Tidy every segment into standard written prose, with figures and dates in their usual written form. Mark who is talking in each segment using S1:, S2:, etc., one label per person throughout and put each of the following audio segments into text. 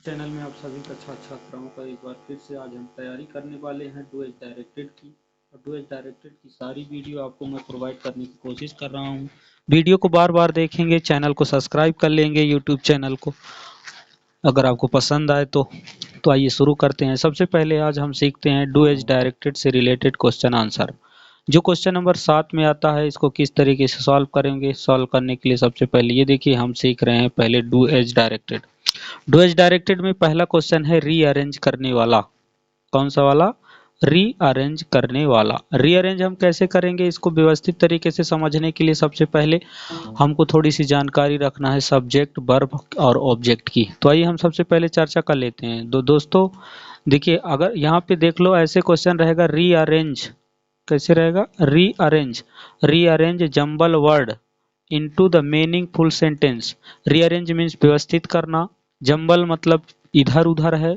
S1: Channel में आप सभी कक्षा छात्राओं का एक बार फिर से आज हम तैयारी करने वाले हैं डू एज डायरेक्टेड की। और डू एज डायरेक्टेड की सारी वीडियो आपको मैं प्रोवाइड करने की कोशिश कर रहा हूं। वीडियो को बार बार देखेंगे, चैनल को सब्सक्राइब कर लेंगे यूट्यूब चैनल को, अगर आपको पसंद आए तो आइए शुरू करते हैं। सबसे पहले आज हम सीखते हैं डू एज डायरेक्टेड से रिलेटेड क्वेश्चन आंसर। जो क्वेश्चन नंबर 7 में आता है इसको किस तरीके से सॉल्व करेंगे। सॉल्व करने के लिए सबसे पहले ये देखिए, हम सीख रहे हैं पहले do as directed. Do as directed में पहला क्वेश्चन है रीअरेंज करने वाला। कौन सा वाला? रीअरेंज करने वाला। रीअरेंज हम कैसे करेंगे, इसको व्यवस्थित तरीके से समझने के लिए सबसे पहले हमको थोड़ी सी जानकारी रखना है सब्जेक्ट, वर्ब और ऑब्जेक्ट की। तो आइए हम सबसे पहले चर्चा कर लेते हैं। दोस्तों देखिए, अगर यहाँ पे देख लो ऐसे क्वेश्चन रहेगा रीअरेंज। कैसे रहेगा? Rearrange. Rearrange jumble word into the meaningful sentence. Rearrange means व्यवस्थित करना, जंबल मतलब इधर उधर है,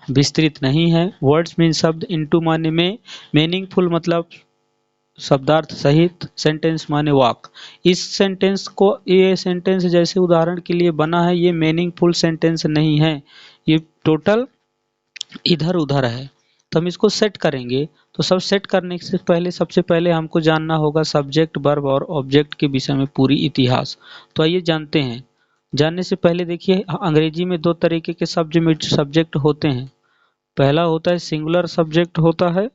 S1: विस्तृत नहीं है। वर्ड्स मीन शब्द, इनटू माने में, मीनिंगफुल मतलब शब्दार्थ सहित, सेंटेंस माने वाक। इस सेंटेंस को, ये सेंटेंस जैसे उदाहरण के लिए बना है, ये मीनिंगफुल सेंटेंस नहीं है, ये टोटल इधर उधर है। तो हम इसको सेट करेंगे। तो सब सेट करने से पहले सबसे पहले हमको जानना होगा सब्जेक्ट, वर्ब और ऑब्जेक्ट के विषय में पूरी इतिहास। तो आइए जानते हैं। जानने से पहले देखिए, अंग्रेजी में दो तरीके के सब्जेक्ट होते हैं। पहला होता है सिंगुलर सब्जेक्ट होता है,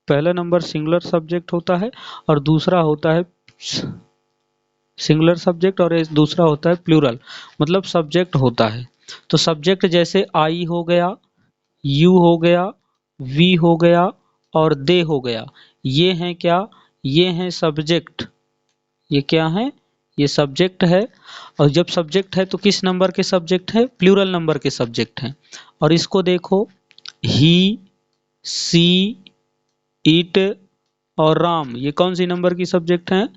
S1: पहला नंबर सिंगुलर सब्जेक्ट होता है, और दूसरा होता है सिंगुलर सब्जेक्ट और दूसरा होता है प्लूरल, मतलब सब्जेक्ट होता है। तो सब्जेक्ट जैसे आई हो गया, यू हो गया, वी हो गया और दे हो गया, ये हैं क्या? ये हैं सब्जेक्ट। ये क्या है? ये सब्जेक्ट है। और जब सब्जेक्ट है तो किस नंबर के सब्जेक्ट है? प्लूरल नंबर के सब्जेक्ट हैं। और इसको देखो, ही, सी, इट और राम, ये कौन सी नंबर की सब्जेक्ट हैं?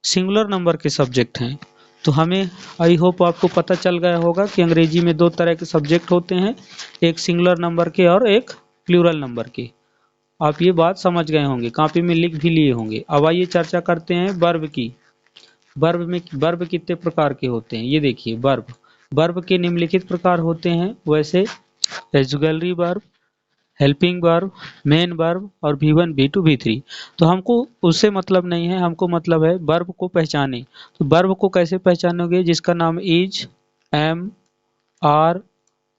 S1: सिंगुलर नंबर के सब्जेक्ट हैं। तो हमें, आई होप आपको पता चल गया होगा कि अंग्रेजी में दो तरह के सब्जेक्ट होते हैं, एक सिंगुलर नंबर के और एक प्लूरल नंबर के। आप ये बात समझ गए होंगे, कॉपी में लिख भी लिए होंगे। अब आइए चर्चा करते हैं वर्ब की। वर्ब कितने प्रकार के होते हैं, ये देखिए। वर्ब के निम्नलिखित प्रकार होते हैं वैसे: auxiliary verb, helping verb, main verb और V1, V2, V3। तो हमको उससे मतलब नहीं है, हमको मतलब है वर्ब को पहचाने। तो वर्ब को कैसे पहचानोगे? जिसका नाम is, am, are,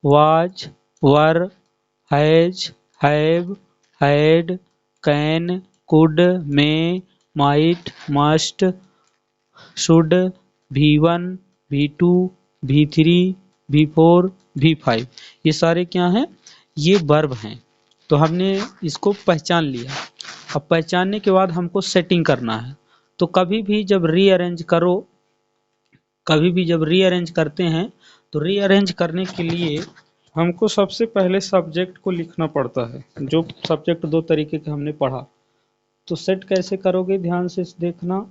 S1: was, were, has, have, had, can, could, may, might, must, should, V1, V2, V3, V4, V5, ये सारे क्या हैं? ये वर्ब हैं। तो हमने इसको पहचान लिया। अब पहचानने के बाद हमको सेटिंग करना है। तो कभी भी जब रीअरेंज करो, कभी भी जब रीअरेंज करते हैं, तो रीअरेंज करने के लिए हमको सबसे पहले सब्जेक्ट को लिखना पड़ता है। जो सब्जेक्ट दो तरीके के हमने पढ़ा, तो सेट कैसे करोगे ध्यान से देखना।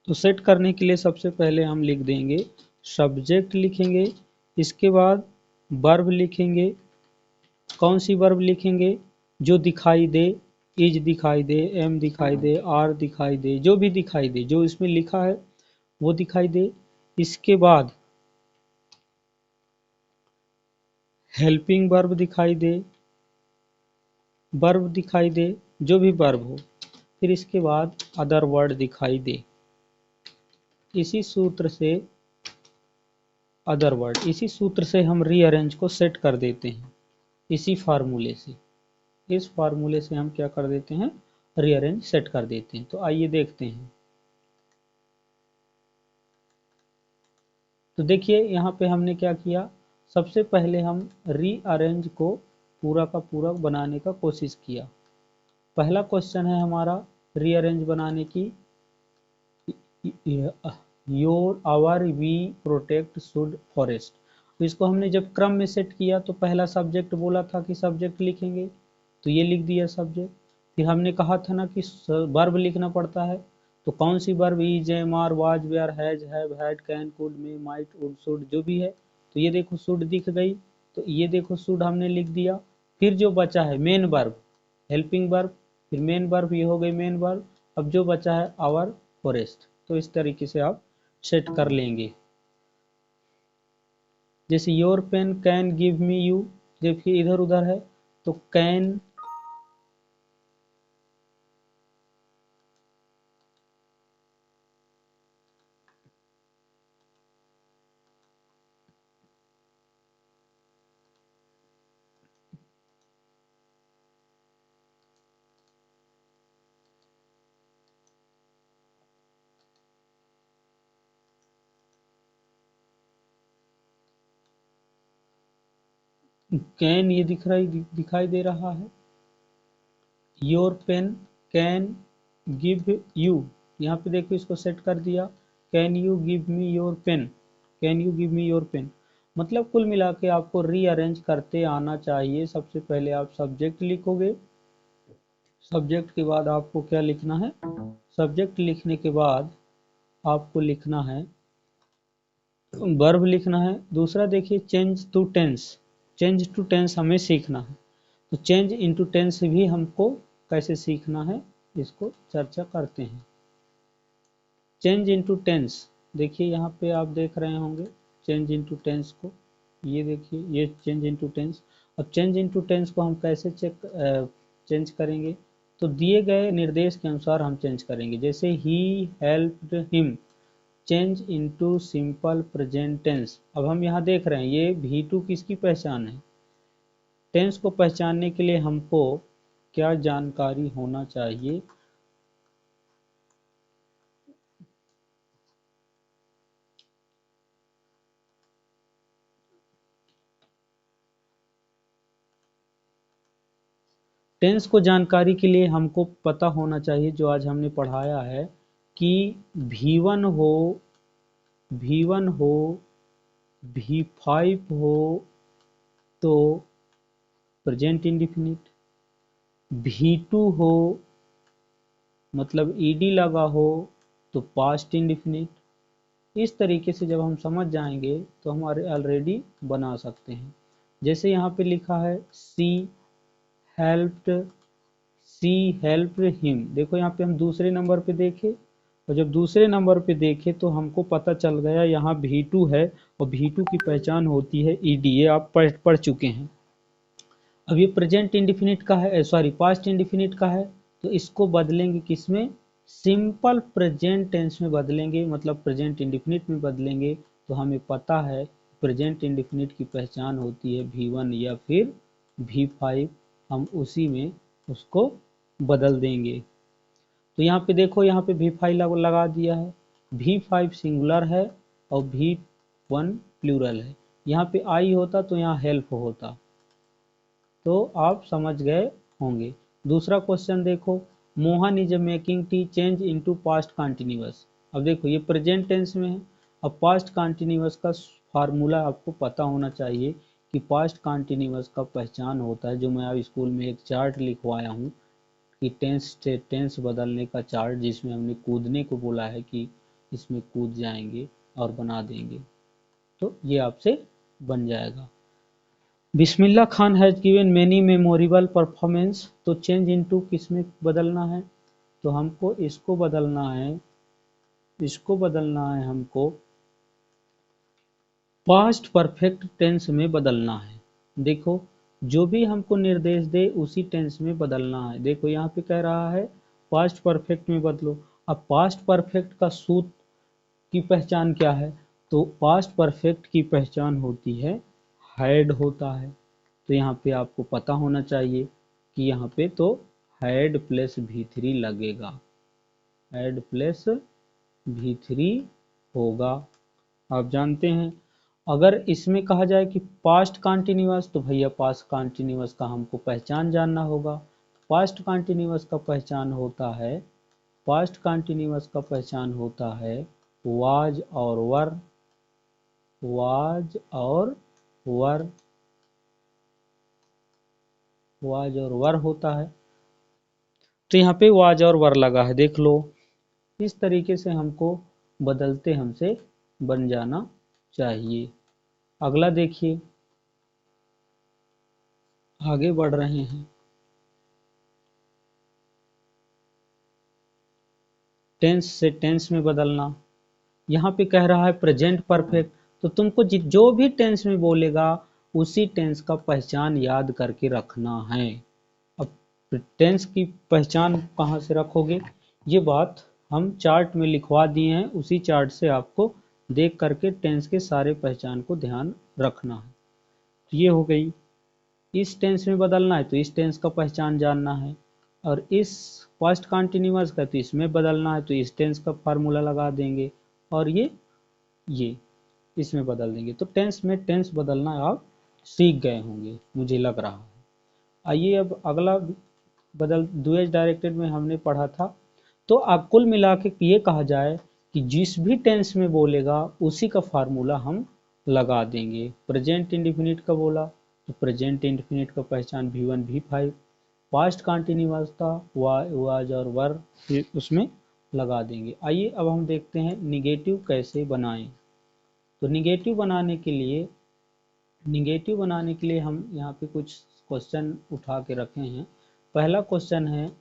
S1: तो सेट करने के लिए सबसे पहले हम लिख देंगे सब्जेक्ट, लिखेंगे, इसके बाद वर्ब लिखेंगे। कौन सी वर्ब लिखेंगे? जो दिखाई दे, इज दिखाई दे, एम दिखाई दे, आर दिखाई दे, जो भी दिखाई दे, जो इसमें लिखा है वो दिखाई दे। इसके बाद हेल्पिंग वर्ब दिखाई दे, वर्ब दिखाई दे, जो भी वर्ब हो। फिर इसके बाद अदर वर्ड दिखाई दे। इसी सूत्र से, अदर वर्ड, इसी सूत्र से हम रीअरेंज को सेट कर देते हैं। इसी फार्मूले से, इस फार्मूले से हम क्या कर देते हैं? रीअरेंज सेट कर देते हैं। तो आइए देखते हैं। तो देखिए यहाँ पे हमने क्या किया, सबसे पहले हम रीअरेंज को पूरा का पूरा बनाने का कोशिश किया। पहला क्वेश्चन है हमारा रीअरेंज बनाने की, your our we protect should forest. तो इसको हमने जब क्रम में सेट किया तो पहला सब्जेक्ट बोला था कि सब्जेक्ट लिखेंगे, तो ये लिख दिया सब्जेक्ट। फिर हमने कहा था ना कि वर्ब लिखना पड़ता है, तो कौन सी verb? Is, am, are, was, were, has, have, had, can, could, may, might, would, should, जो भी है। तो ये देखो शुड दिख गई, तो ये देखो शुड हमने लिख दिया। फिर जो बचा है मेन वर्ब, हेल्पिंग वर्ब, फिर मेन वर्ब, ये हो गई मेन वर्ब। अब जो बचा है आवर फॉरेस्ट। तो इस तरीके से आप सेट कर लेंगे। जैसे your pen can give me you, देखिए इधर उधर है तो कैन कैन ये दिखाई दे रहा है। Your pen can give you, यहाँ पे देखो इसको सेट कर दिया। Can you give me your pen, can you give me your pen. मतलब कुल मिला के आपको रीअरेंज करते आना चाहिए। सबसे पहले आप सब्जेक्ट लिखोगे, सब्जेक्ट के बाद आपको क्या लिखना है, सब्जेक्ट लिखने के बाद आपको लिखना है वर्ब लिखना है। दूसरा देखिए change to tense, change to tense हमें सीखना है। तो चेंज इनटू टेंस भी हमको कैसे सीखना है, इसको चर्चा करते हैं। चेंज इनटू टेंस, देखिए यहाँ पे आप देख रहे होंगे चेंज इनटू टेंस को, ये देखिए ये चेंज इनटू टेंस। अब चेंज इनटू टेंस को हम कैसे चेंज करेंगे, तो दिए गए निर्देश के अनुसार हम चेंज करेंगे। जैसे he helped him, change into simple present tense. अब हम यहाँ देख रहे हैं ये V2 किसकी पहचान है। टेंस को पहचानने के लिए हमको क्या जानकारी होना चाहिए, टेंस को जानकारी के लिए हमको पता होना चाहिए जो आज हमने पढ़ाया है कि V1 हो, V1 हो, V5 हो तो प्रेजेंट इंडिफिनिट, V2 हो मतलब ईडी लगा हो तो पास्ट इंडिफिनिट। इस तरीके से जब हम समझ जाएंगे तो हमारे ऑलरेडी बना सकते हैं। जैसे यहाँ पे लिखा है हेल्प्ड सी हेल्प्ड हिम, देखो यहाँ पे हम दूसरे नंबर पे देखे, और जब दूसरे नंबर पे देखे तो हमको पता चल गया यहाँ V2 है और V2 की पहचान होती है ईडी, ये आप पढ़ चुके हैं। अब ये प्रेजेंट इंडिफिनिट का है, सॉरी पास्ट इंडिफिनिट का है, तो इसको बदलेंगे किसमें, सिंपल प्रेजेंट टेंस में बदलेंगे, मतलब प्रेजेंट इंडिफिनिट में बदलेंगे। तो हमें पता है प्रेजेंट इंडिफिनिट की पहचान होती है V1 या फिर V5, हम उसी में उसको बदल देंगे। तो यहाँ पे देखो यहाँ पे V5 लगा दिया है, V5 सिंगुलर है और V1 प्लूरल है। यहाँ पे आई होता तो यहाँ हेल्प होता, तो आप समझ गए होंगे। दूसरा क्वेश्चन देखो, Mohan is making tea change into past continuous. अब देखो ये प्रेजेंट टेंस में है। अब पास्ट कंटिन्यूअस का फार्मूला आपको पता होना चाहिए कि पास्ट कंटिन्यूअस का पहचान होता है, जो मैं अब स्कूल में एक चार्ट लिखवाया हूँ कि टेंस बदलने का चार्ट, जिसमें हमने कूदने को बोला है कि इसमें कूद जाएंगे और बना देंगे, तो ये आपसे बन जाएगा। Bismillah Khan has given many memorable performance, तो चेंज इनटू किस में बदलना है, तो हमको इसको बदलना है, इसको बदलना है हमको पास्ट परफेक्ट टेंस में बदलना है। देखो जो भी हमको निर्देश दे उसी टेंस में बदलना है। देखो यहाँ पे कह रहा है पास्ट परफेक्ट में बदलो। अब पास्ट परफेक्ट का सूत्र की पहचान क्या है, तो पास्ट परफेक्ट की पहचान होती है हैड होता है। तो यहाँ पे आपको पता होना चाहिए कि यहाँ पे तो हैड प्लस V3 लगेगा, हैड प्लस V3 होगा। आप जानते हैं अगर इसमें कहा जाए कि पास्ट कंटिन्यूअस, तो भैया पास्ट कंटिन्यूअस का हमको पहचान जानना होगा। पास्ट कंटिन्यूअस का पहचान होता है, पास्ट कंटिन्यूअस का पहचान होता है वाज और वर, वाज और वर, वाज और वर होता है। तो यहाँ पे वाज और वर लगा है, देख लो। इस तरीके से हमको बदलते हमसे बन जाना चाहिए। अगला देखिए, आगे बढ़ रहे हैं। टेंस से टेंस में बदलना, यहाँ पे कह रहा है प्रेजेंट परफेक्ट, तो तुमको जो भी टेंस में बोलेगा उसी टेंस का पहचान याद करके रखना है। अब टेंस की पहचान कहाँ से रखोगे, ये बात हम चार्ट में लिखवा दिए हैं, उसी चार्ट से आपको देख करके टेंस के सारे पहचान को ध्यान रखना है। तो ये हो गई, इस टेंस में बदलना है तो इस टेंस का पहचान जानना है, और इस पास्ट कंटिन्यूअस का तो इसमें बदलना है तो इस टेंस का फार्मूला लगा देंगे, और ये इसमें बदल देंगे। तो टेंस में टेंस बदलना आप सीख गए होंगे मुझे लग रहा है। आइए अब अगला बदल डुएट डायरेक्टेड में हमने पढ़ा था। तो अब कुल मिला के ये कहा जाए कि जिस भी टेंस में बोलेगा उसी का फार्मूला हम लगा देंगे। प्रेजेंट इंडिफिनिट का बोला तो प्रेजेंट इंडिफिनिट का पहचान V1 V5, पास्ट कंटिन्यूअस था वाज और वर, फिर उसमें लगा देंगे। आइए अब हम देखते हैं निगेटिव कैसे बनाएं। तो निगेटिव बनाने के लिए हम यहाँ पे कुछ क्वेश्चन उठा के रखे हैं। पहला क्वेश्चन है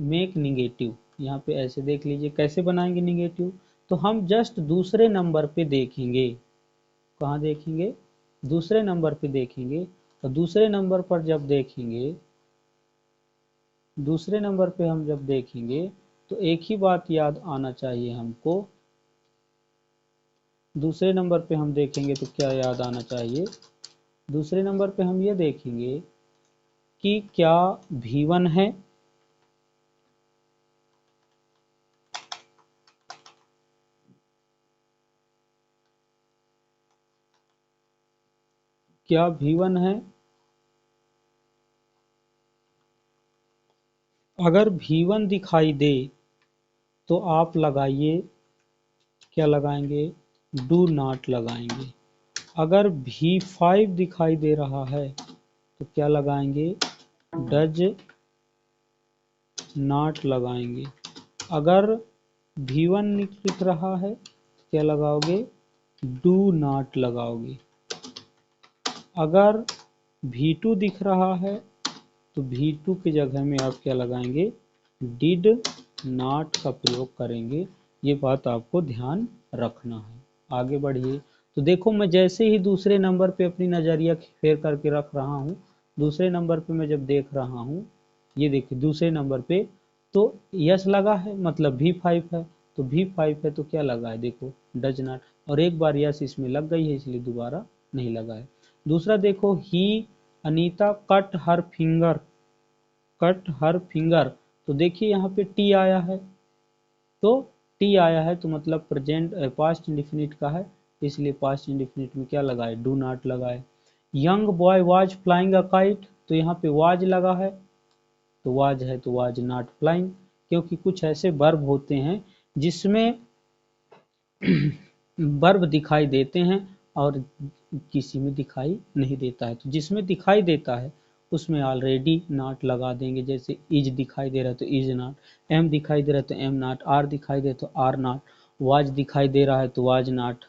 S1: मेक निगेटिव। यहाँ पे ऐसे देख लीजिए कैसे बनाएंगे निगेटिव। तो हम जस्ट दूसरे नंबर पे देखेंगे, कहाँ देखेंगे, दूसरे नंबर पे देखेंगे, और दूसरे नंबर पर जब देखेंगे, दूसरे नंबर पे हम जब देखेंगे तो एक ही बात याद आना चाहिए हमको। दूसरे नंबर पे हम देखेंगे तो क्या याद आना चाहिए, दूसरे नंबर पे हम ये देखेंगे कि क्या V1 है, क्या V1 है। अगर V1 दिखाई दे तो आप लगाइए, क्या लगाएंगे, डू नॉट लगाएंगे। अगर V5 दिखाई दे रहा है तो क्या लगाएंगे, डज नॉट लगाएंगे। अगर V1 लिख रहा है तो क्या लगाओगे, डू नॉट लगाओगे। अगर V2 दिख रहा है तो V2 की जगह में आप क्या लगाएंगे, डिड नॉट का प्रयोग करेंगे। ये बात आपको ध्यान रखना है। आगे बढ़िए। तो देखो मैं जैसे ही दूसरे नंबर पे अपनी नज़रिया फेर करके रख रहा हूँ, दूसरे नंबर पे मैं जब देख रहा हूँ, ये देखिए दूसरे नंबर पे तो यस लगा है मतलब V5 है, तो V5 है तो क्या लगा है, देखो डज नॉट, और एक बार यस इसमें लग गई है इसलिए दोबारा नहीं लगा है। दूसरा देखो ही अनीता कट हर फिंगर, कट हर फिंगर, तो देखिए यहाँ पे टी आया है, तो टी आया है तो मतलब प्रेजेंट पास्ट इंडिफिनिट का है, इसलिए पास्ट इंडिफिनिट में क्या लगाए, डू नॉट लगाए। Young boy was flying a kite, तो यहाँ पे वाज लगा है, तो वाज है तो वाज नॉट फ्लाइंग, क्योंकि कुछ ऐसे वर्ब होते हैं जिसमें वर्ब दिखाई देते हैं और किसी में दिखाई नहीं देता है। तो जिसमें दिखाई देता है उसमें ऑलरेडी नॉट लगा देंगे, जैसे इज दिखाई दे रहा है तो इज नॉट, एम दिखाई दे रहा है तो एम नॉट, आर दिखाई दे तो आर नॉट, वाज दिखाई दे रहा है तो वाज नॉट,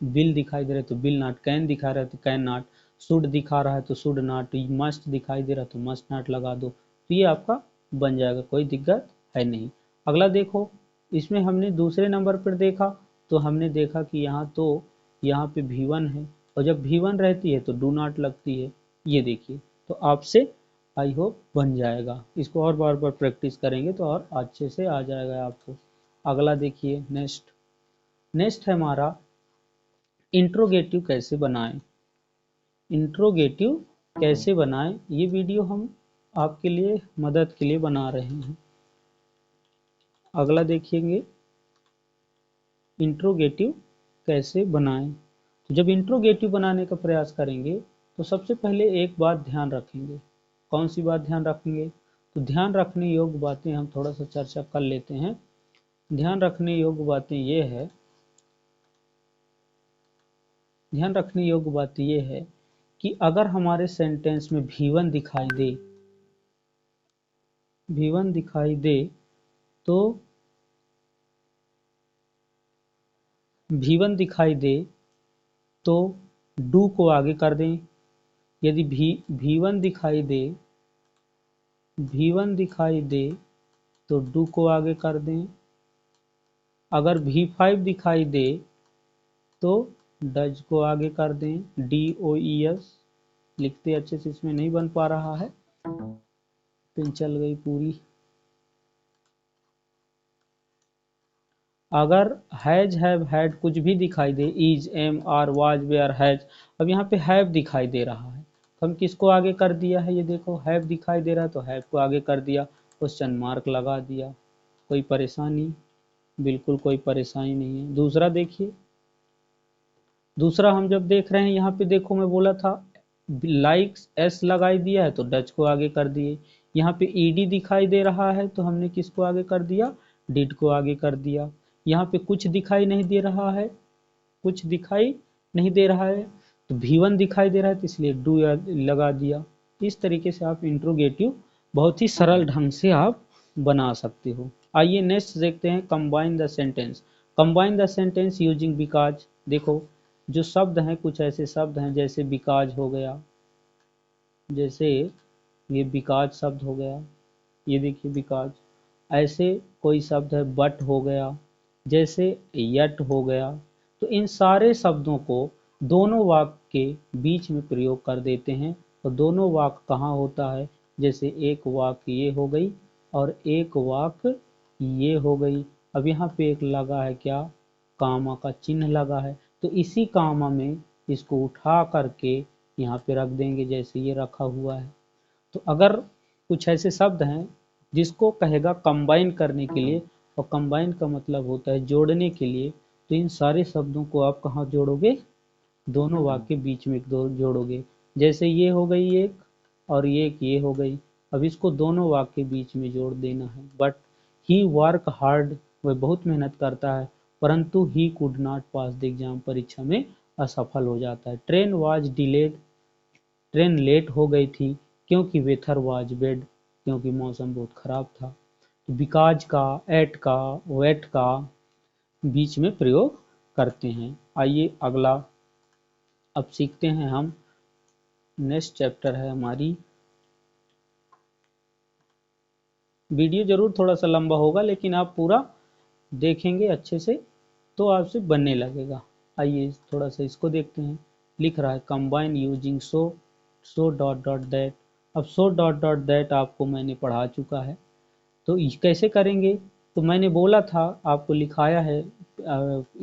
S1: बिल दिखाई दे रहा है तो बिल नॉट, कैन दिखा रहा है तो कैन नॉट, शुड दिखा रहा है तो शुड नॉट, मस्ट दिखाई दे रहा है तो मस्ट नॉट लगा दो, तो ये आपका बन जाएगा, कोई दिक्कत है नहीं। अगला देखो, इसमें हमने दूसरे नंबर पर देखा तो हमने देखा कि यहाँ पे V1 है, और जब V1 रहती है तो डू नॉट लगती है, ये देखिए। तो आपसे आई होप बन जाएगा, इसको और बार बार प्रैक्टिस करेंगे तो और अच्छे से आ जाएगा आपको। अगला देखिए, नेक्स्ट है हमारा इंट्रोगेटिव कैसे बनाएं। इंट्रोगेटिव कैसे बनाएं, ये वीडियो हम आपके लिए मदद के लिए बना रहे हैं। अगला देखेंगे इंट्रोगेटिव कैसे बनाएं। तो जब इंट्रोगेटिव बनाने का प्रयास करेंगे तो सबसे पहले एक बात ध्यान रखेंगे। कौन सी बात ध्यान रखेंगे, तो ध्यान रखने योग्य बातें हम थोड़ा सा चर्चा कर लेते हैं। ध्यान रखने योग्य बातें ये है, ध्यान रखने योग्य बात ये है कि अगर हमारे सेंटेंस में V1 दिखाई दे, V1 दिखाई दे तो V1 दिखाई दे तो डू को आगे कर दें। यदि V1 दिखाई दे, V1 दिखाई दे तो डू को आगे कर दें। अगर V5 दिखाई दे तो डज को आगे कर दें, DOES लिखते अच्छे से, इसमें नहीं बन पा रहा है, पेन चल गई पूरी। अगर हैज, हैव, हैड कुछ भी दिखाई दे, is, am, are, was, were, has, अब यहाँ पे हैव दिखाई दे रहा है तो हम किसको आगे कर दिया है, ये देखो हैव दिखाई दे रहा है तो हैव को आगे कर दिया, क्वेश्चन मार्क लगा दिया। कोई परेशानी? बिल्कुल कोई परेशानी नहीं है। दूसरा देखिए, दूसरा हम जब देख रहे हैं यहाँ पे देखो, मैं बोला था लाइक्स एस लगाई दिया है तो डच को आगे कर दिए। यहाँ पे ईडी दिखाई दे रहा है तो हमने किसको आगे कर दिया, डिड को आगे कर दिया। यहाँ पे कुछ दिखाई नहीं दे रहा है, कुछ दिखाई नहीं दे रहा है तो V1 दिखाई दे रहा है तो इसलिए डू लगा दिया। इस तरीके से आप इंट्रोगेटिव बहुत ही सरल ढंग से आप बना सकते हो। आइए नेक्स्ट देखते हैं, combine the sentence. Combine the sentence using because. देखो जो शब्द हैं, कुछ ऐसे शब्द हैं जैसे बिकॉज हो गया, जैसे ये बिकॉज शब्द हो गया, ये देखिए बिकॉज। ऐसे कोई शब्द है बट हो गया, जैसे यट हो गया। तो इन सारे शब्दों को दोनों वाक्य के बीच में प्रयोग कर देते हैं। और दोनों वाक्य कहाँ होता है, जैसे एक वाक्य ये हो गई और एक वाक्य ये हो गई। अब यहाँ पे एक लगा है क्या, कामा का चिन्ह लगा है, तो इसी कामा में इसको उठा करके यहाँ पे रख देंगे जैसे ये रखा हुआ है। तो अगर कुछ ऐसे शब्द हैं जिसको कहेगा कंबाइन करने के लिए, और कंबाइन का मतलब होता है जोड़ने के लिए, तो इन सारे शब्दों को आप कहाँ जोड़ोगे, दोनों वाक्य के बीच में जोड़ोगे। जैसे ये हो गई एक और ये हो गई, अब इसको दोनों वाक्य के बीच में जोड़ देना है। बट ही वर्क हार्ड, वह बहुत मेहनत करता है, परंतु he could not pass the exam, परीक्षा में असफल हो जाता है। Train was delayed, train late हो गई थी, क्योंकि वेथर वाज बैड, क्योंकि मौसम बहुत खराब था। तो बिकॉज का, एट का, वेट का बीच में प्रयोग करते हैं। आइए अगला अब सीखते हैं हम, नेक्स्ट चैप्टर है हमारी। वीडियो जरूर थोड़ा सा लंबा होगा लेकिन आप पूरा देखेंगे अच्छे से तो आपसे बनने लगेगा। आइए थोड़ा सा इसको देखते हैं। लिख रहा है combine using so, so dot dot that. अब सो डॉट डॉट दैट आपको मैंने पढ़ा चुका है, तो कैसे करेंगे, तो मैंने बोला था आपको, लिखाया है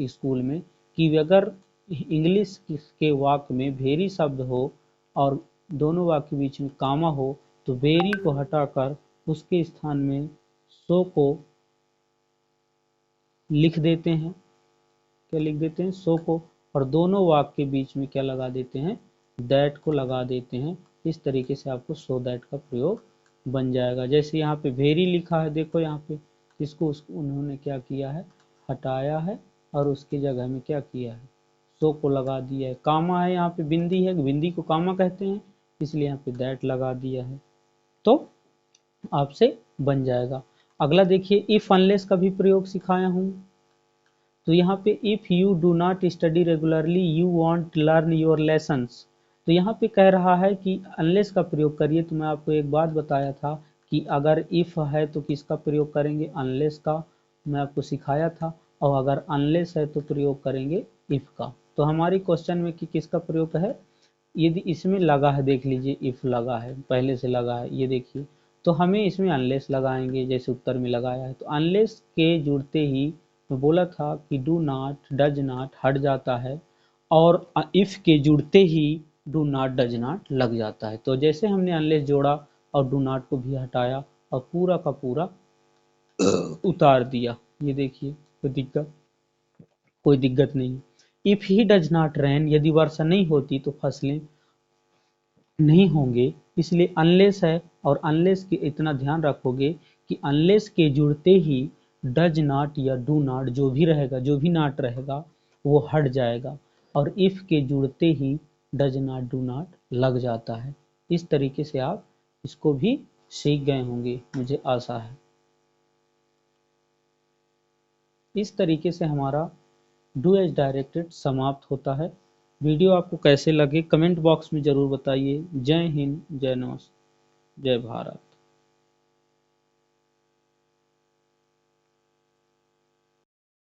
S1: स्कूल में कि अगर इंग्लिश के वाक्य में वेरी शब्द हो और दोनों वाक्य के बीच में कामा हो तो वेरी को हटाकर उसके स्थान में सो को लिख देते हैं। क्या लिख देते हैं, सो को, और दोनों वाक्य के बीच में क्या लगा देते हैं, दैट को लगा देते हैं। इस तरीके से आपको सो दैट का प्रयोग बन जाएगा। जैसे यहाँ पे वेरी लिखा है, देखो यहाँ पे इसको उन्होंने क्या किया है, हटाया है और उसकी जगह में क्या किया है, सो को लगा दिया है। कामा है यहाँ पे, बिंदी है, बिंदी को कामा कहते हैं, इसलिए यहाँ पे दैट लगा दिया है, तो आपसे बन जाएगा। अगला देखिए, इफ अनलेस का भी प्रयोग सिखाया हूँ। तो यहाँ पे if you do not study regularly you want learn your lessons. तो यहाँ पे कह रहा है कि अनलेस का प्रयोग करिए। तो मैं आपको एक बात बताया था कि अगर इफ़ है तो किसका प्रयोग करेंगे, अनलेस का, मैं आपको सिखाया था। और अगर अनलेस है तो प्रयोग करेंगे इफ़ का। तो हमारी क्वेश्चन में कि किसका प्रयोग है, यदि इसमें लगा है, देख लीजिए इफ़ लगा है, पहले से लगा है, ये देखिए, तो हमें इसमें अनलेस लगाएंगे जैसे उत्तर में लगाया है। तो अनलेस के जुड़ते ही मैं बोला था कि डू नॉट, डज नॉट हट जाता है, और इफ़ के जुड़ते ही डू नॉट, डज नॉट लग जाता है। तो जैसे हमने अनलेस जोड़ा और डू नॉट को भी हटाया और पूरा का पूरा उतार दिया, ये देखिए, कोई दिक्कत नहीं। If he does not rain, यदि वर्षा नहीं होती तो फसलें नहीं होंगे, इसलिए अनलेस है। और अनलेस के इतना ध्यान रखोगे कि अनलेस के जुड़ते ही डज नॉट या डू नॉट जो भी रहेगा, जो भी नॉट रहेगा वो हट जाएगा, और इफ़ के जुड़ते he does not, do not लग जाता है। इस तरीके से आप इसको भी सीख गए होंगे, मुझे आशा है। इस तरीके से हमारा डू एज डायरेक्टेड समाप्त होता है। वीडियो आपको कैसे लगे कमेंट बॉक्स में ज़रूर बताइए। जय हिंद, जय नमस्ते, जय भारत।